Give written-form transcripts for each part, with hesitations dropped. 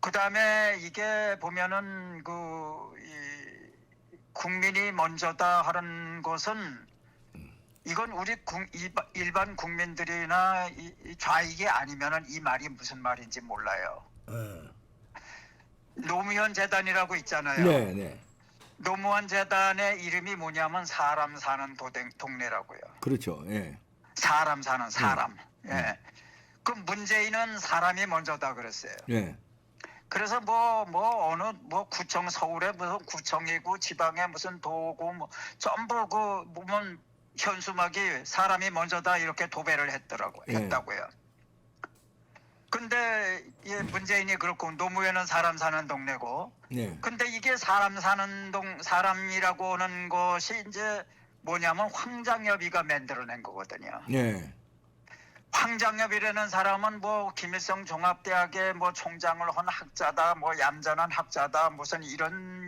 그다음에 이게 보면은 국민이 먼저다 하는 것은 이건 우리 일반 국민들이나 이 좌익이 아니면은 이 말이 무슨 말인지 몰라요. 예. 노무현 재단이라고 있잖아요. 네, 네. 노무현 재단의 이름이 뭐냐면 사람 사는 동네라고요. 그렇죠. 예. 사람 사는 사람. 예. 그 문재인은 사람이 먼저다 그랬어요. 예. 그래서 어느 구청 서울에 무슨 구청이고 지방에 무슨 도고 전부 보면 현수막이 사람이 먼저다 이렇게 도배를 예. 했다고요. 근데 문재인이 그렇고 노무현은 사람 사는 동네고. 네. 근데 이게 사람 사는 사람이라고 하는 것이 이제 뭐냐면 황장엽이가 만들어낸 거거든요. 네. 황장엽이라는 사람은 김일성 종합대학의 총장을 한 학자다, 얌전한 학자다, 무슨 이런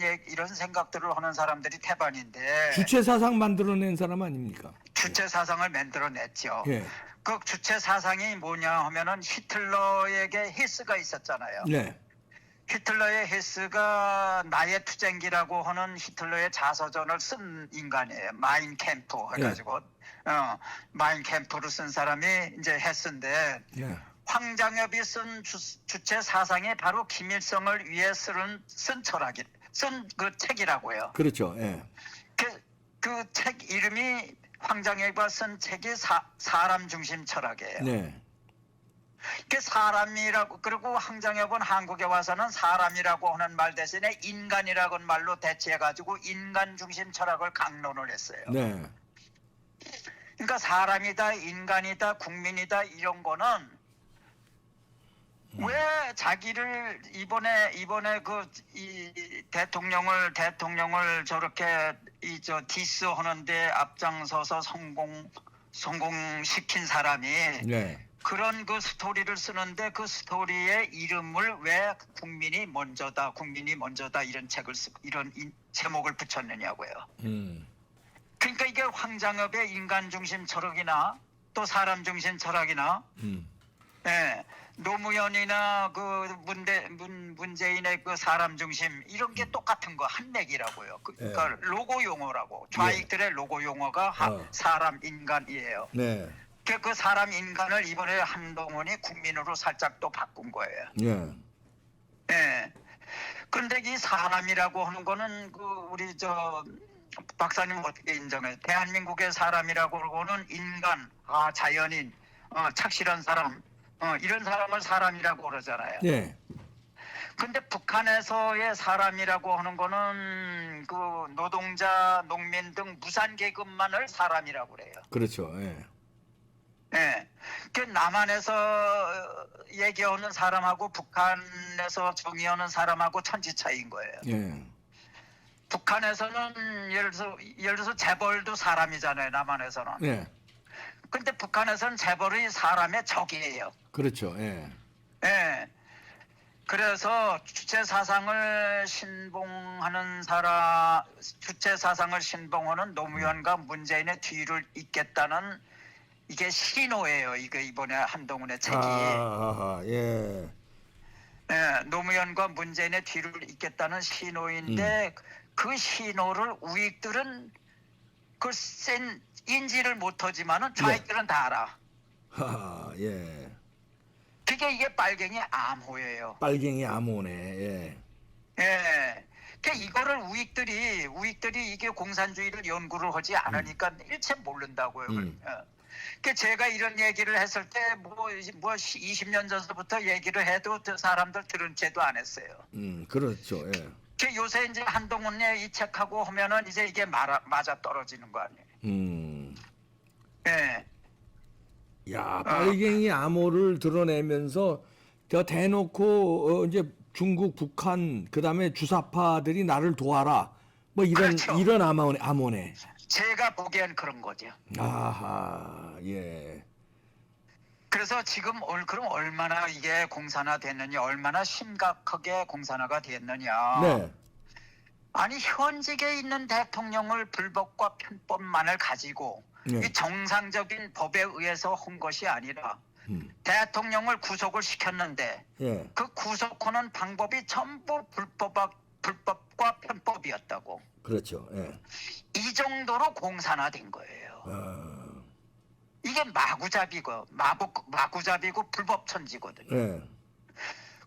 생각들을 하는 사람들이 태반인데. 주체 사상 만들어낸 사람 아닙니까? 주체 사상을 만들어냈죠. 예. 그 주체 사상이 뭐냐 하면은 히틀러에게 헤스가 있었잖아요. 네. 히틀러의 헤스가 나의 투쟁기라고 하는 히틀러의 자서전을 쓴 인간이에요. 마인캠프 해가지고 마인캠프를 쓴 사람이 이제 헤스인데 네. 황장엽이 쓴 주체 사상이 바로 김일성을 위해 쓴 그 책이라고요. 그렇죠. 예. 그 책 이름이 황장엽이 쓴 책이 사람 중심 철학이에요. 네. 그 사람이라고 그리고 황장엽은 한국에 와서는 사람이라고 하는 말 대신에 인간이라고 하는 말로 대체해 가지고 인간 중심 철학을 강론을 했어요. 네. 그러니까 사람이다, 인간이다, 국민이다 이런 거는 왜 자기를 이번에 이 대통령을 저렇게 디스하는데 앞장서서 성공시킨 사람이 네. 그런 그 스토리를 쓰는데 그 스토리의 이름을 왜 국민이 먼저다 이런 이런 제목을 붙였느냐고요. 그러니까 이게 황장엽의 인간 중심 철학이나 또 사람 중심 철학이나 예, 노무현이나 문재인의 그 사람 중심 이런 게 똑같은 거 한맥이라고요. 그러니까 로고 용어라고 좌익들의 로고 용어가 사람 인간이에요. 네. 그 사람 인간을 이번에 한동훈이 국민으로 살짝 또 바꾼 거예요. 예. 예. 그런데 이 사람이라고 하는 거는 우리 박사님 어떻게 인정해요? 대한민국의 사람이라고 하는 인간, 자연인, 착실한 사람, 이런 사람을 사람이라고 그러잖아요. 예. 근데 북한에서의 사람이라고 하는 거는 그 노동자, 농민 등 무산 계급만을 사람이라고 그래요. 그렇죠. 예. 예. 그 남한에서 얘기하는 사람하고 북한에서 정의하는 사람하고 천지 차이인 거예요. 예. 북한에서는 예를 들어서 재벌도 사람이잖아요. 남한에서는. 예. 근데 북한에서는 재벌이 사람의 적이에요. 그렇죠. 예. 예. 그래서 주체 사상을 신봉하는 노무현과 문재인의 뒤를 잇겠다는 이게 신호예요. 이게 이번에 한동훈의 책이. 예. 예, 노무현과 문재인의 뒤를 잇겠다는 신호인데 그 신호를 우익들은 인지를 못하지만은 좌익들은 다 알아. 예. 이게 빨갱이 암호예요. 빨갱이 암호네. 예. 예. 이거를 우익들이 이게 공산주의를 연구를 하지 않으니까 일체 모른다고요. 제가 이런 얘기를 했을 때 20년 전부터 얘기를 해도 사람들 들은 채도 안 했어요. 그렇죠. 예. 요새 이제 한동훈의 이 책하고 하면은 이제 이게 맞아 떨어지는 거 아니에요. 예. 야, 빨갱이 암호를 드러내면서 대놓고 이제 중국, 북한, 그다음에 주사파들이 나를 도와라. 그렇죠. 이런 암호네. 제가 보기엔 그런 거죠. 아하, 예. 그래서 지금 그럼 얼마나 이게 공산화 됐느냐, 얼마나 심각하게 공산화가 됐느냐. 네. 아니 현직에 있는 대통령을 불법과 편법만을 가지고 네. 이 정상적인 법에 의해서 한 것이 아니라 대통령을 구속을 시켰는데 예. 그 구속하는 방법이 전부 불법과 편법이었다고. 그렇죠. 예. 이 정도로 공산화된 거예요. 아, 이게 마구잡이고 불법천지거든요. 예.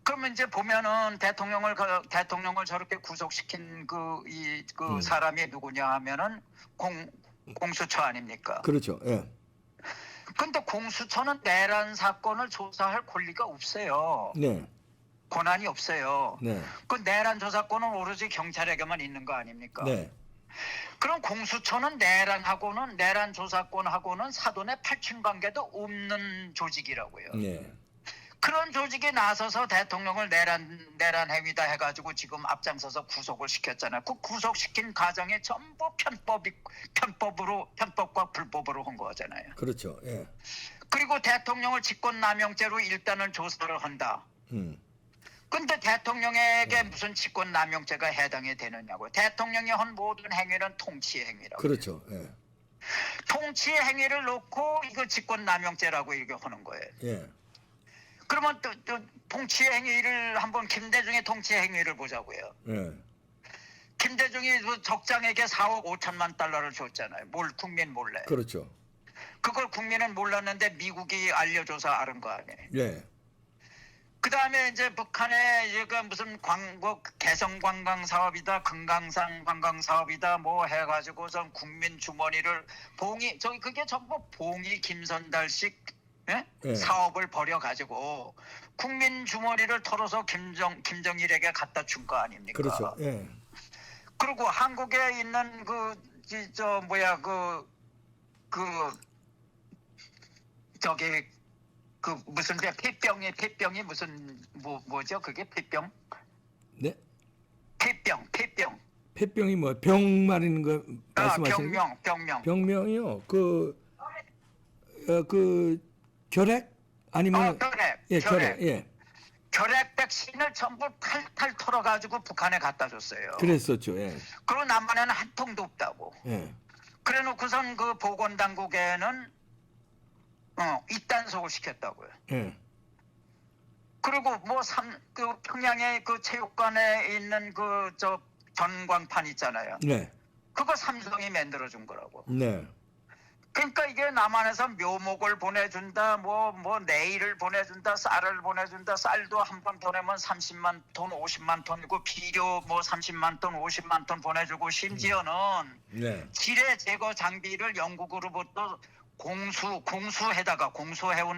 그러면 이제 보면은 대통령을 저렇게 구속시킨 사람이 누구냐 하면은 공수처 아닙니까? 그렇죠. 예. 근데 공수처는 내란 사건을 조사할 권리가 없어요. 네. 권한이 없어요. 네. 그 내란 조사권은 오로지 경찰에게만 있는 거 아닙니까? 네. 그럼 공수처는 내란 조사권하고는 사돈의 팔춘 관계도 없는 조직이라고요. 네. 그런 조직이 나서서 대통령을 내란 행위다 해가지고 지금 앞장서서 구속을 시켰잖아요. 그 구속시킨 과정이 전부 편법과 불법으로 한 거잖아요. 그렇죠. 예. 그리고 대통령을 직권남용죄로 일단은 조사를 한다. 근데 대통령에게 무슨 직권남용죄가 해당이 되느냐고요. 대통령이 한 모든 행위는 통치행위라고. 그렇죠. 예. 통치행위를 놓고 이거 직권남용죄라고 얘기하는 거예요. 예. 그러면 또 통치행위를 한번 김대중의 통치행위를 보자고요. 예. 김대중이 그 적장에게 4억 5천만 달러를 줬잖아요. 국민 몰래. 그렇죠. 그걸 국민은 몰랐는데 미국이 알려줘서 아는 거 아니에요. 예. 그 다음에 이제 북한에 이제 그 무슨 개성 관광 사업이다, 금강산 관광 사업이다, 뭐 해가지고선 국민 주머니를 그게 전부 봉이 김선달식 예. 사업을 벌여가지고 국민 주머니를 털어서 김정일에게 갖다 준 거 아닙니까? 그렇죠. 예. 그리고 한국에 있는 무슨 폐병이 무슨 뭐죠? 그게 폐병? 네. 폐병. 폐병이 뭐 병 말하는 거 말씀하시는 거예요? 병명. 병명이요. 그 결핵 아니면 결핵. 예, 결핵. 예. 결핵 백신을 전부 탈탈 털어가지고 북한에 갖다 줬어요. 그랬었죠. 예. 그리고 남한에는 한 통도 없다고. 예. 그래놓고선 그 보건당국에는 이단속을 시켰다고요. 예. 그리고 그 평양의 그 체육관에 있는 전광판 있잖아요. 네. 그거 삼성이 만들어준 거라고. 네. 그러니까 이게 남한에서 묘목을 보내준다, 네일을 보내준다, 쌀을 보내준다. 쌀도 한 번 보내면 30만 톤, 50만 톤이고 비료 30만 톤, 50만 톤 보내주고 심지어는 네. 지뢰 제거 장비를 영국으로부터 공수해온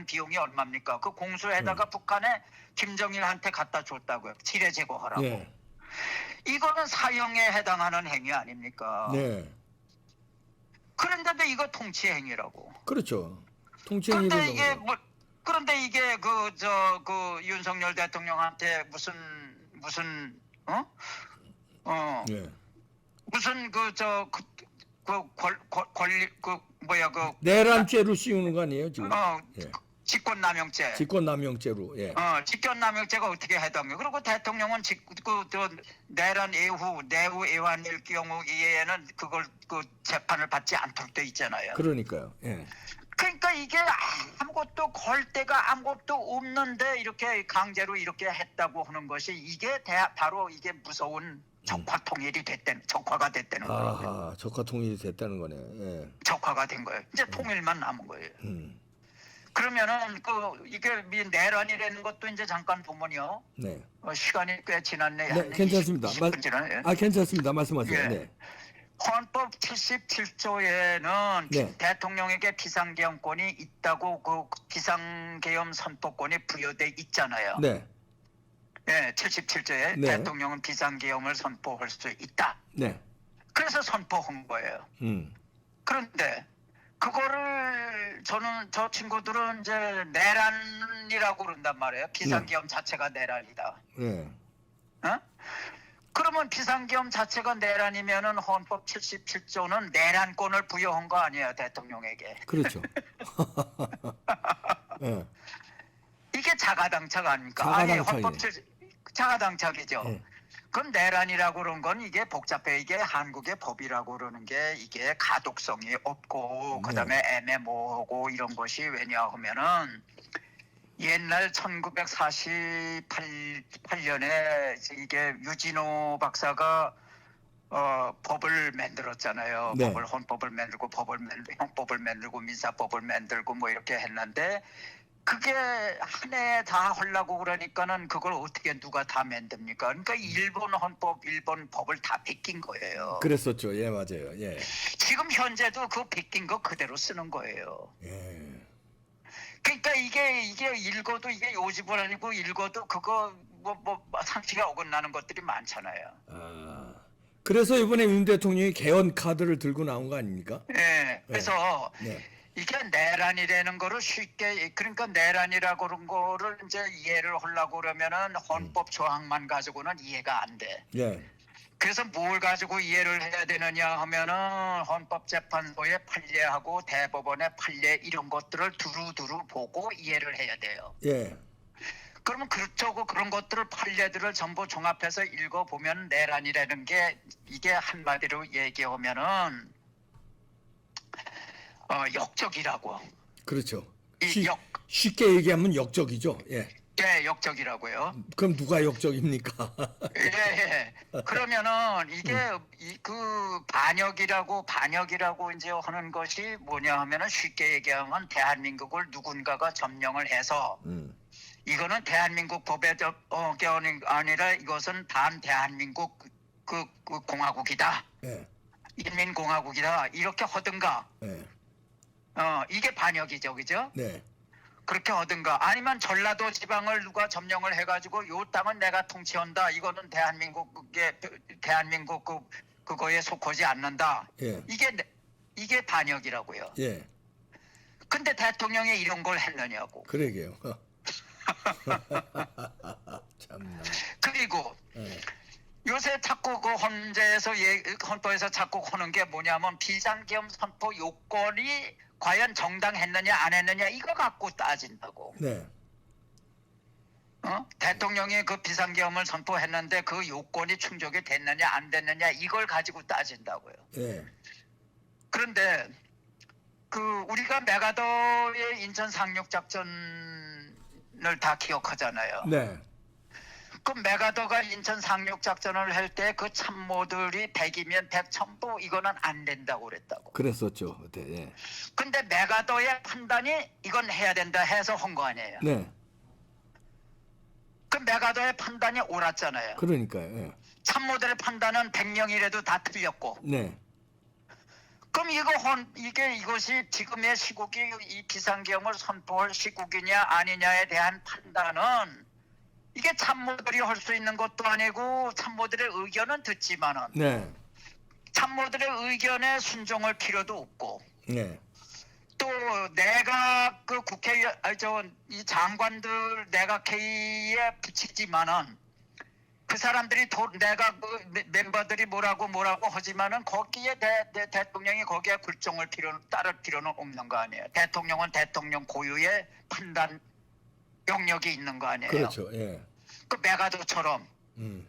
비용이 얼마입니까? 그 공수해다가 북한에 김정일한테 갖다 줬다고요. 지뢰 제거하라고. 네. 이거는 사형에 해당하는 행위 아닙니까? 네. 그런데도 이거 통치행위라고. 그렇죠. 통치행위를 그런데 이게 윤석열 대통령한테 무슨 예. 무슨 권리 내란죄로 씌우는 거 아니에요, 지금? 예. 직권남용죄. 직권남용죄로. 예. 직권남용죄가 어떻게 해당해요? 그리고 대통령은 내란 내후 애완일 경우에는 그걸 재판을 받지 않도록 돼 있잖아요. 그러니까요. 예. 그러니까 이게 아무것도 걸 데가 아무것도 없는데 이렇게 강제로 이렇게 했다고 하는 것이 이게 바로 이게 무서운 적화가 됐다는 거예요. 아하, 적화 통일이 됐다는 거네. 예. 적화가 된 거예요. 이제 통일만 남은 거예요. 음. 그러면은 이게 내란이라는 것도 이제 잠깐 보면요. 네. 시간이 꽤 지났네. 네, 괜찮습니다. 20분 지났네. 괜찮습니다. 말씀하세요. 예. 네. 헌법 77조에는 네. 대통령에게 비상계엄권이 있다고 그 비상계엄 선포권이 부여돼 있잖아요. 네. 네, 77조에 네. 대통령은 비상계엄을 선포할 수 있다. 네. 그래서 선포한 거예요. 그런데 그거를 저 친구들은 이제 내란이라고 그런단 말이에요. 비상계엄 자체가 내란이다. 네. 그러면 비상계엄 자체가 내란이면은 헌법 77조는 내란권을 부여한 거 아니에요, 대통령에게. 그렇죠. 네. 이게 자가당착 아닙니까? 자가당착이죠. 네. 그럼 내란이라고 그런 건 이게 복잡해. 이게 한국의 법이라고 그러는 게 이게 가독성이 없고 그다음에 애매모호하고 이런 것이 왜냐 하면은 옛날 1948년에 이게 유진호 박사가 법을 만들었잖아요. 네. 헌법을 만들고 형법을 만들고 민사법을 만들고 뭐 이렇게 했는데 그게 한 해에 다 하려고 그러니까는 그걸 어떻게 누가 다 만듭니까? 그러니까 일본 헌법, 일본 법을 다 베낀 거예요. 그랬었죠. 예, 맞아요. 예. 지금 현재도 그 베낀 거 그대로 쓰는 거예요. 예. 그러니까 이게 읽어도 이게 요집은 아니고 읽어도 그거 뭐 상식에 어긋나는 것들이 많잖아요. 아. 그래서 이번에 윤 대통령이 개헌 카드를 들고 나온 거 아닙니까? 네. 그래서 네. 이게 내란이라는 거를 쉽게 그러니까 내란이라고 그런 거를 이제 이해를 하려고 그러면은 헌법 조항만 가지고는 이해가 안 돼. 예. 그래서 뭘 가지고 이해를 해야 되느냐 하면은 헌법재판소의 판례하고 대법원의 판례 이런 것들을 두루두루 보고 이해를 해야 돼요. 예. 그러면 그런 것들을 판례들을 전부 종합해서 읽어보면 내란이라는 게 이게 한마디로 얘기하면은 역적이라고. 그렇죠. 이 쉽게 얘기하면 역적이죠. 예. 예, 역적이라고요. 그럼 누가 역적입니까? 예. 그러면은 이게 그 반역이라고 이제 하는 것이 뭐냐 하면은 쉽게 얘기하면 대한민국을 누군가가 점령을 해서 이거는 대한민국 법의 어견이 아니라 이것은 대한민국 그 공화국이다. 예. 인민공화국이다. 이렇게 하든가. 예. 이게 반역이죠, 그죠? 네. 그렇게 하든가 아니면 전라도 지방을 누가 점령을 해가지고 요 땅은 내가 통치한다. 이거는 대한민국 그거에 속하지 않는다. 예. 이게 반역이라고요. 예. 근데 대통령이 이런 걸 했느냐고. 그러게요. 참나. 그리고 예. 요새 자꾸 그 헌법에서 자꾸 하는 게 뭐냐면 비상계엄 선포 요건이 과연 정당했느냐 안 했느냐 이거 갖고 따진다고. 네. 대통령이 그 비상계엄을 선포했는데 그 요건이 충족이 됐느냐 안 됐느냐 이걸 가지고 따진다고요. 예. 그런데 그 우리가 메가더의 인천 상륙 작전을 다 기억하잖아요. 네. 그 메가더가 인천 상륙 작전을 할 때 그 참모들이 100이면 100 전부 이거는 안 된다고 그랬다고. 그랬었죠. 그때. 예. 근데 메가더의 판단이 이건 해야 된다 해서 한 거 아니에요. 네. 그 메가더의 판단이 옳았잖아요. 그러니까요. 예. 참모들의 판단은 100명이라도 다 틀렸고. 네. 그럼 이것이 지금의 시국이 이 비상계엄을 선포할 시국이냐 아니냐에 대한 판단은 이게 참모들이 할 수 있는 것도 아니고 참모들의 의견은 듣지만은 네. 참모들의 의견에 순종할 필요도 없고 네. 또 내가 그 국회의원 이 장관들 내각회의에 붙이지만은 그 사람들이 내가 그 멤버들이 뭐라고 하지만은 거기에 대통령이 거기에 따를 필요는 없는 거 아니에요. 대통령은 대통령 고유의 판단 영역이 있는 거 아니에요. 그렇죠. 예. 그 메가더처럼. 음.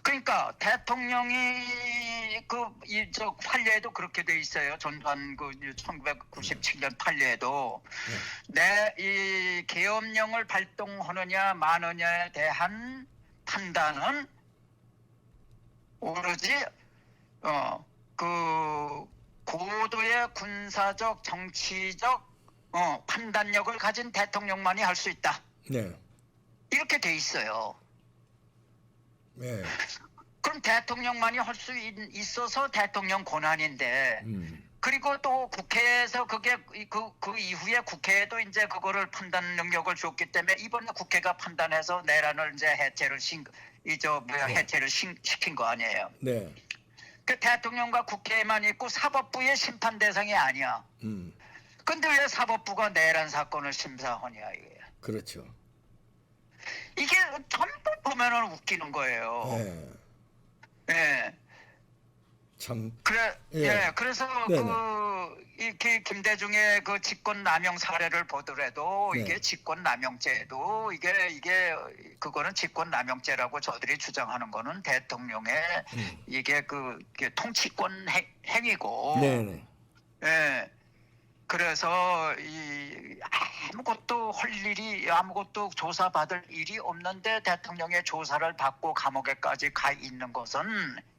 그러니까 대통령이 저 판례에도 그렇게 돼 있어요. 전두환 그 1997년 판례에도 이 계엄령을 발동하느냐 마느냐에 대한 판단은 오로지 그 고도의 군사적 정치적 판단력을 가진 대통령만이 할 수 있다. 네. 이렇게 돼 있어요. 네. 그럼 대통령만이 할 수 있어서 대통령 권한인데 그리고 또 국회에서 그게 그 이후에 국회에도 이제 그거를 판단 능력을 줬기 때문에 이번에 국회가 판단해서 내란을 이제 해체를 시킨 거 아니에요. 네. 그 대통령과 국회에만 있고 사법부의 심판 대상이 아니야. 근데 왜 사법부가 내란 사건을 심사하냐 이거예요. 그렇죠. 이게 전부 보면은 웃기는 거예요. 네. 예. 참. 그래서 이 김대중의 그 직권 남용 사례를 보더라도 네. 이게 직권 남용죄도 그거는 직권 남용죄라고 저들이 주장하는 거는 대통령의 이게 통치권 행위고. 네. 예. 그래서 이 아무것도 조사받을 일이 없는데 대통령의 조사를 받고 감옥에까지 가 있는 것은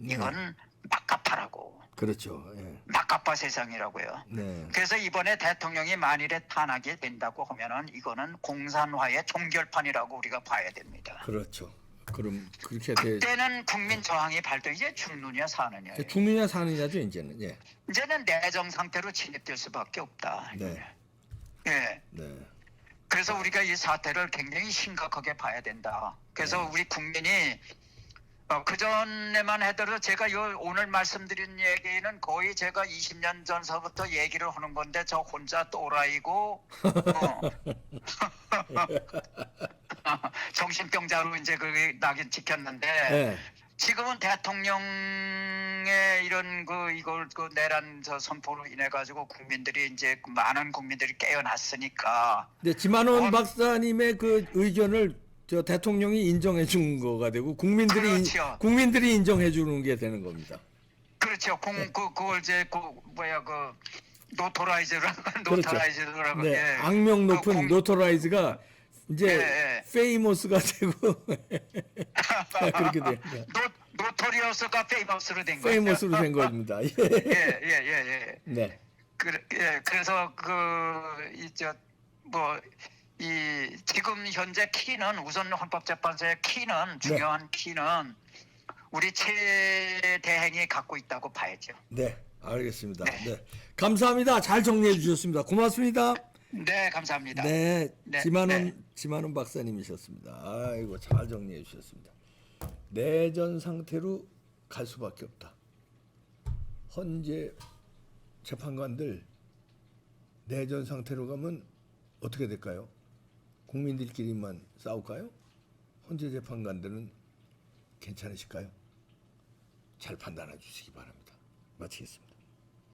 이건 막가파라고. 그렇죠. 예. 막가파 세상이라고요. 네. 그래서 이번에 대통령이 만일에 탄핵이 된다고 하면은 이거는 공산화의 종결판이라고 우리가 봐야 됩니다. 그렇죠. 그럼 그렇게 돼. 그때는 국민 저항이 발동, 이제 죽느냐 사느냐. 죽느냐 사느냐죠 이제는. 예. 이제는 내정 상태로 진입될 수밖에 없다. 네. 예. 네. 그래서 우리가 이 사태를 굉장히 심각하게 봐야 된다. 그래서 우리 국민이 그 전에만 하더라도 제가 오늘 말씀드린 얘기는 거의 제가 20년 전서부터 얘기를 하는 건데 저 혼자 또라이고 정신병자로 이제 그 낙인 찍혔는데 네. 지금은 대통령의 이런 이걸 내란 선포로 인해 가지고 국민들이 이제 많은 국민들이 깨어났으니까. 네, 지만원 박사님의 그 의견을 저 대통령이 인정해 준 거가 되고 그렇죠. 국민들이 인정해 주는 게 되는 겁니다. 그렇죠. 그걸 이제 노토라이즈라고 네, 예. 악명 높은 노토라이즈가 이제 예. 페이머스가 되고 그렇게 돼요. 노토리어스가 페이머스로 된 거예요. 페이머스로 된 겁니다. 예. 예. 네. 그래서 지금 현재 키는 우선 헌법재판소의 키는 중요한 키는 우리 최대행이 갖고 있다고 봐야죠. 네, 알겠습니다. 네. 감사합니다. 잘 정리해 주셨습니다. 고맙습니다. 네, 감사합니다. 네, 네, 지만원 박사님이셨습니다. 아이고 잘 정리해 주셨습니다. 내전 상태로 갈 수밖에 없다. 헌재 재판관들 내전 상태로 가면 어떻게 될까요? 국민들끼리만 싸울까요? 헌재 재판관들은 괜찮으실까요? 잘 판단해 주시기 바랍니다. 마치겠습니다.